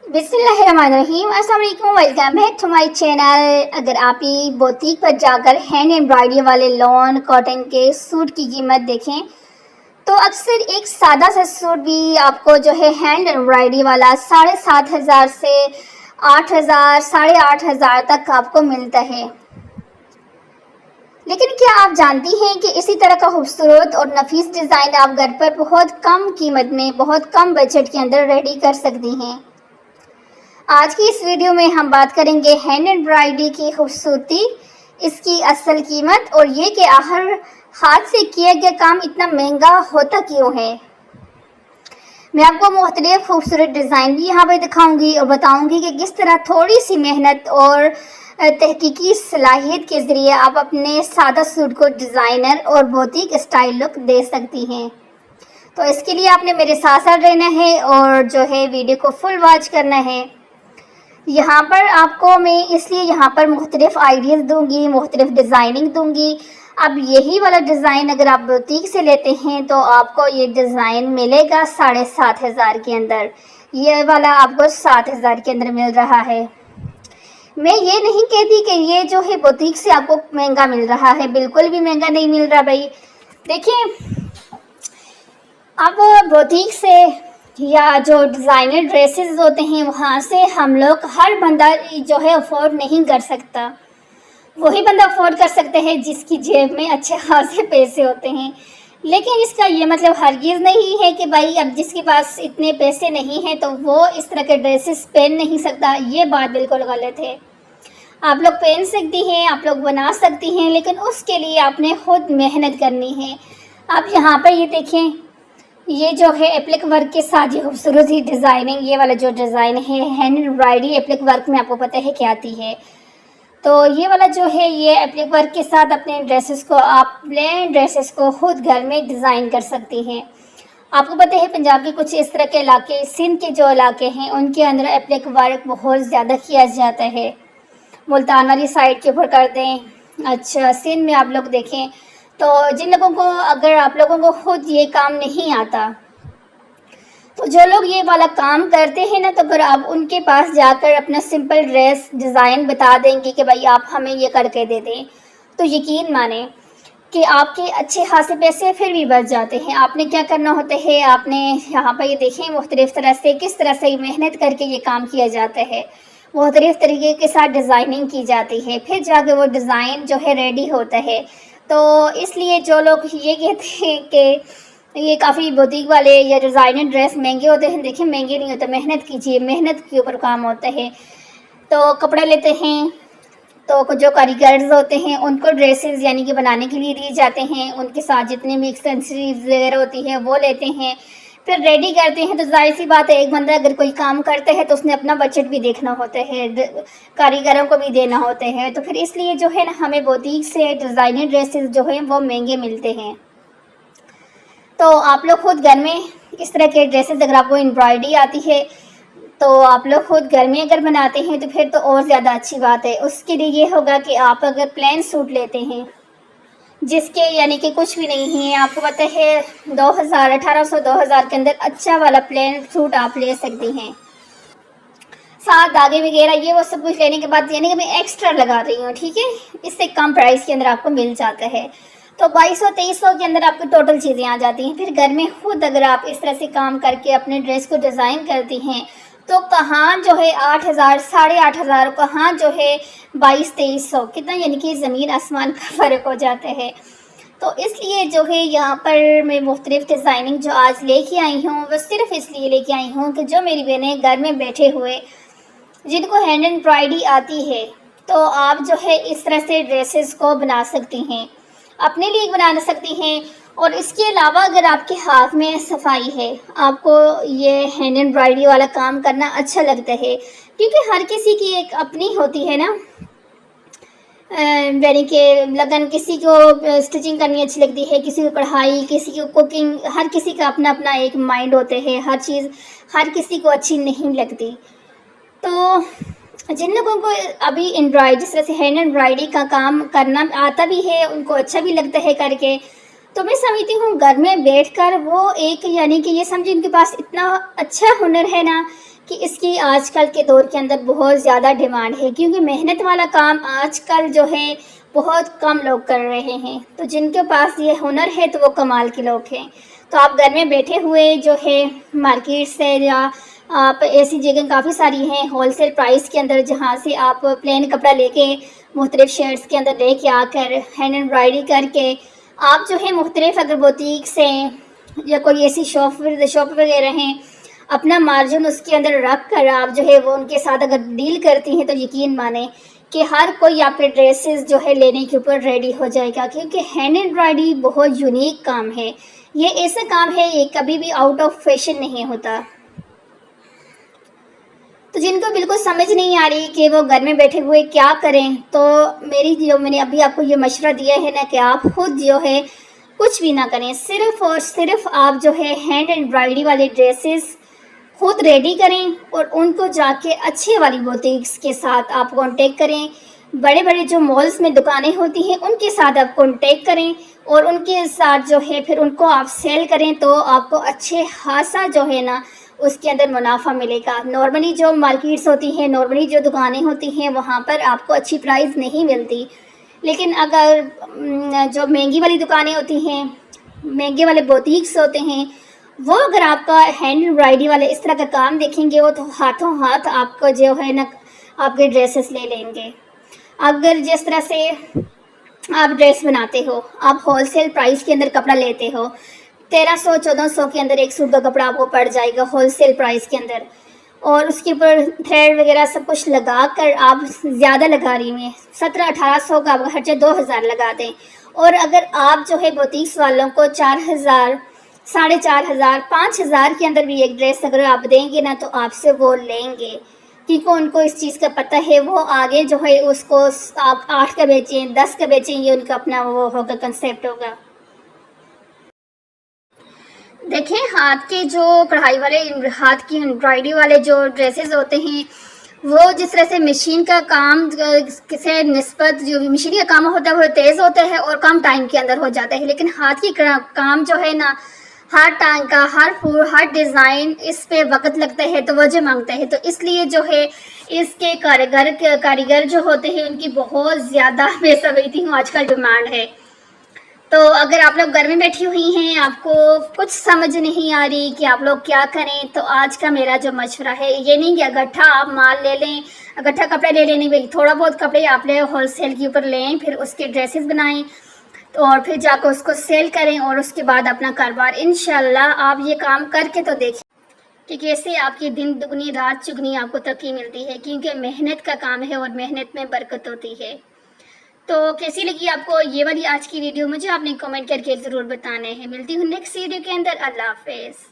बिस्मिल्लाहिर्रहमानिर्रहीम। अस्सलाम वालेकुम, welcome back to my channel. अगर आप ये बुटीक पर जाकर हैंड एम्ब्रॉयडरी वाले लॉन कॉटन के सूट की कीमत देखें तो अक्सर एक सादा सा सूट भी आपको जो है हैंड एम्ब्रॉयडरी वाला 7,500 से 8,000 8,500 तक आपको मिलता है। लेकिन क्या आप जानती हैं कि इसी तरह का खूबसूरत और नफीस डिज़ाइन आप घर पर बहुत कम कीमत में, बहुत कम बजट के अंदर रेडी कर सकती हैं। आज की इस वीडियो में हम बात करेंगे हैंड एम्ब्रॉयडरी की खूबसूरती, इसकी असल कीमत और ये कि आखिर हाथ से किया गया काम इतना महंगा होता क्यों है। मैं आपको मुख्तलिफ खूबसूरत डिज़ाइन भी यहाँ पर दिखाऊंगी और बताऊंगी कि किस तरह थोड़ी सी मेहनत और तहकीकी सलाहियत के ज़रिए आप अपने सादा सूट को डिज़ाइनर और बुटीक स्टाइल लुक दे सकती हैं। तो इसके लिए आपने मेरे साथ साथ रहना है और जो है वीडियो को फुल वॉच करना है। यहाँ पर आपको मैं इसलिए यहाँ पर मुख्तलिफ आइडियाज़ दूँगी, मुख्तलिफ डिज़ाइनिंग दूँगी। अब यही वाला डिज़ाइन अगर आप बुटीक से लेते हैं तो आपको ये डिज़ाइन मिलेगा 7,500 के अंदर। ये वाला आपको 7,000 के अंदर मिल रहा है। मैं ये नहीं कहती कि ये जो है बुटीक से आपको महंगा मिल रहा है, बिल्कुल भी महंगा नहीं मिल रहा भाई। देखिए, अब बुटीक से या जो डिज़ाइनर ड्रेसेस होते हैं वहाँ से हम लोग, हर बंदा जो है अफोर्ड नहीं कर सकता। वही बंदा अफोर्ड कर सकते हैं जिसकी जेब में अच्छे खासे पैसे होते हैं। लेकिन इसका ये मतलब हरगिज़ नहीं है कि भाई अब जिसके पास इतने पैसे नहीं हैं तो वो इस तरह के ड्रेसेस पहन नहीं सकता। ये बात बिल्कुल गलत है। आप लोग पहन सकती हैं, आप लोग बना सकती हैं, लेकिन उसके लिए आपने खुद मेहनत करनी है। आप यहाँ पर ये देखें, ये जो है एप्लिक वर्क के साथ ये खूबसूरत ही डिज़ाइनिंग, ये वाला जो डिज़ाइन है हैंड एम्ब्रॉयडरी एप्लिक वर्क में आपको पता है क्या आती है। तो ये वाला जो है ये एप्लिक वर्क के साथ अपने ड्रेसेस को, आप प्लेन ड्रेसेस को खुद घर में डिज़ाइन कर सकती हैं। आपको पता है पंजाब के कुछ इस तरह के इलाके, सिंध के जो इलाके हैं उनके अंदर एप्लिक वर्क बहुत ज़्यादा किया जाता है। मुल्तान वाली साइड के ऊपर कर दें, अच्छा सिंध में आप लोग देखें तो जिन लोगों को, अगर आप लोगों को खुद ये काम नहीं आता तो जो लोग ये वाला काम करते हैं ना, तो अगर आप उनके पास जाकर अपना सिंपल ड्रेस डिज़ाइन बता देंगे कि भाई आप हमें ये करके दे दें, तो यकीन माने कि आपके अच्छे खासे पैसे फिर भी बच जाते हैं। आपने क्या करना होता है, आपने यहाँ पर ये देखें मुख्तलिफ़ तरह से किस तरह से मेहनत करके ये काम किया जाता है, मुख्तलिफ़ तरीके के साथ डिज़ाइनिंग की जाती है, फिर जाके वो डिज़ाइन जो है रेडी होता है। तो इसलिए जो लोग ये कहते हैं कि ये काफ़ी बुटीक वाले या डिज़ाइनर ड्रेस महंगे होते हैं, देखिए महंगे नहीं होते। मेहनत कीजिए, मेहनत के ऊपर काम होता है। तो कपड़े लेते हैं तो जो कारीगर्स होते हैं उनको ड्रेसेस यानी कि बनाने के लिए दिए जाते हैं, उनके साथ जितने भी एक्सेसरीज वगैरह होती हैं वो लेते हैं, फिर रेडी करते हैं। तो जाहिर सी बात है, एक बंदा अगर कोई काम करता है तो उसने अपना बजट भी देखना होता है, कारीगरों को भी देना होता है। तो फिर इसलिए जो है ना, हमें बुटीक से डिज़ाइनर ड्रेसेस जो हैं वो महंगे मिलते हैं। तो आप लोग खुद घर में इस तरह के ड्रेसेस, अगर आपको एम्ब्रॉयडरी आती है तो आप लोग खुद घर में अगर बनाते हैं तो फिर तो और ज़्यादा अच्छी बात है। उसके लिए ये होगा कि आप अगर प्लेन सूट लेते हैं जिसके यानी कि कुछ भी नहीं है, आपको पता है 2000 1800 2000 के अंदर अच्छा वाला प्लेन सूट आप ले सकती हैं, साथ धागे वगैरह ये वो सब कुछ लेने के बाद, यानी कि मैं एक्स्ट्रा लगा रही हूँ, ठीक है, इससे कम प्राइस के अंदर आपको मिल जाता है। तो 2200-2300 के अंदर आपकी टोटल चीज़ें आ जाती हैं। फिर घर में खुद अगर आप इस तरह से काम करके अपने ड्रेस को डिज़ाइन करती हैं तो कहाँ जो है 8,000 8,500, कहाँ जो है 2200-2300, कितना यानी कि ज़मीन आसमान का फ़र्क हो जाता है। तो इसलिए जो है यहाँ पर मैं मुख्तलिफ़ डिज़ाइनिंग जो आज लेके आई हूँ वो सिर्फ़ इसलिए लेके आई हूँ कि जो मेरी बहनें घर में बैठे हुए जिनको हैंड एम्ब्रॉयडरी आती है तो आप जो है इस तरह से ड्रेसेस को बना सकती हैं, अपने लिए बना सकती हैं। और इसके अलावा अगर आपके हाथ में सफाई है, आपको ये हैंड एम्ब्रॉयडरी वाला काम करना अच्छा लगता है, क्योंकि हर किसी की एक अपनी होती है ना, यानी कि लगन, किसी को स्टिचिंग करनी अच्छी लगती है, किसी को कढ़ाई, किसी को कुकिंग, हर किसी का अपना अपना एक माइंड होता है, हर चीज़ हर किसी को अच्छी नहीं लगती। तो जिन लोगों को अभी एम्ब्रॉयडरी, जिस तरह से हैंड एम्ब्रॉयडरी का काम करना आता भी है, उनको अच्छा भी लगता है करके, तो मैं समझती हूँ घर में बैठकर वो एक, यानी कि ये समझिए उनके पास इतना अच्छा हुनर है ना کہ اس کی آج کل کے دور کے اندر بہت زیادہ ڈیمانڈ ہے، کیونکہ محنت والا کام آج کل جو ہے بہت کم لوگ کر رہے ہیں، تو جن کے پاس یہ ہنر ہے تو وہ کمال کے لوگ ہیں۔ تو آپ گھر میں بیٹھے ہوئے جو ہے مارکیٹ سے یا آپ ایسی جگہ کافی ساری ہیں ہول سیل پرائس کے اندر، جہاں سے آپ پلین کپڑا لے کے مختلف شیڈز کے اندر لے کے آ کر ہینڈ ایمبرائڈری کر کے آپ جو ہے مختلف اگر بوتیک سے یا کوئی ایسی شاپ وغیرہ ہیں، اپنا مارجن اس کے اندر رکھ کر آپ جو ہے وہ ان کے ساتھ اگر ڈیل کرتی ہیں تو یقین مانیں کہ ہر کوئی آپ کے ڈریسز جو ہے لینے کے اوپر ریڈی ہو جائے گا، کیونکہ ہینڈ ایمبرائڈری بہت یونیک کام ہے۔ یہ ایسا کام ہے، یہ کبھی بھی آؤٹ آف فیشن نہیں ہوتا۔ تو جن کو بالکل سمجھ نہیں آ رہی کہ وہ گھر میں بیٹھے ہوئے کیا کریں، تو میں نے ابھی آپ کو یہ مشورہ دیا ہے نا کہ آپ خود جو ہے کچھ بھی نہ کریں، صرف اور صرف آپ جو ہے ہینڈ ایمبرائڈری والے ڈریسز خود ریڈی کریں اور ان کو جا کے اچھے والی بوتیکس کے ساتھ آپ کانٹیکٹ کریں، بڑے بڑے جو مالز میں دکانیں ہوتی ہیں ان کے ساتھ آپ کانٹیکٹ کریں اور ان کے ساتھ جو ہے پھر ان کو آپ سیل کریں، تو آپ کو اچھے خاصا جو ہے نا اس کے اندر منافع ملے گا۔ نارملی جو مارکیٹس ہوتی ہیں، نارملی جو دکانیں ہوتی ہیں، وہاں پر آپ کو اچھی پرائز نہیں ملتی، لیکن اگر جو مہنگی والی دکانیں ہوتی ہیں، مہنگے والے بوتیکس ہوتے ہیں، وہ اگر آپ کا ہینڈ ایمبرائڈری والے اس طرح کا کام دیکھیں گے، وہ تو ہاتھوں ہاتھ آپ کو جو ہے نا آپ کے ڈریسز لے لیں گے۔ اگر جس طرح سے آپ ڈریس بناتے ہو، آپ ہول سیل پرائس کے اندر کپڑا لیتے ہو، 1300-1400 کے اندر ایک سوٹ کا کپڑا آپ کو پڑ جائے گا ہول سیل پرائس کے اندر، اور اس کے اوپر تھریڈ وغیرہ سب کچھ لگا کر آپ زیادہ لگا رہی ہیں، 1700-1800 کا آپ کا خرچہ 2000 لگا دیں، اور اگر آپ جو ہے بوتیکس والوں کو 4000 4500 5000 کے اندر بھی ایک ڈریس اگر آپ دیں گے نا تو آپ سے وہ لیں گے، کیونکہ ان کو اس چیز کا پتہ ہے، وہ آگے جو ہے اس کو آپ 8 کا بیچیں 10 کا بیچیں، یہ ان کا اپنا وہ ہوگا کنسیپٹ ہوگا۔ دیکھیں ہاتھ کے جو کڑھائی والے ہاتھ کی امبرائڈری والے جو ڈریسز ہوتے ہیں، وہ جس طرح سے مشین کا کام سے نسبت جو مشین کا کام ہوتا ہے وہ تیز ہوتا ہے اور کم ٹائم کے اندر ہو جاتا ہے، لیکن ہاتھ کی کام جو ہے نا ہر ٹائم کا ہر ڈیزائن اس پہ وقت لگتا ہے، توجہ مانگتا ہے، تو اس لیے جو ہے اس کے کاریگر جو ہوتے ہیں ان کی بہت زیادہ بے صبری ہوں آج کل ڈیمانڈ ہے۔ تو اگر آپ لوگ گھر میں بیٹھی ہوئی ہیں، آپ کو کچھ سمجھ نہیں آ رہی کہ آپ لوگ کیا کریں، تو آج کا میرا جو مشورہ ہے یہ نہیں کہ اکٹھا آپ مال لے لیں، اکٹھا کپڑے لے لیں، نہیں، تھوڑا بہت کپڑے آپ لے ہول سیل کے اوپر لیں، پھر اس کے ڈریسز بنائیں اور پھر جا کے اس کو سیل کریں اور اس کے بعد اپنا کاروبار انشاءاللہ آپ یہ کام کر کے تو دیکھیں کہ کیسے آپ کی دن دگنی رات چگنی آپ کو ترقی ملتی ہے، کیونکہ محنت کا کام ہے اور محنت میں برکت ہوتی ہے۔ تو کیسی لگی آپ کو یہ والی آج کی ویڈیو؟ مجھے آپ نے کمنٹ کر کے ضرور بتانا ہے۔ ملتی ہوں نیکسٹ ویڈیو کے اندر۔ اللہ حافظ۔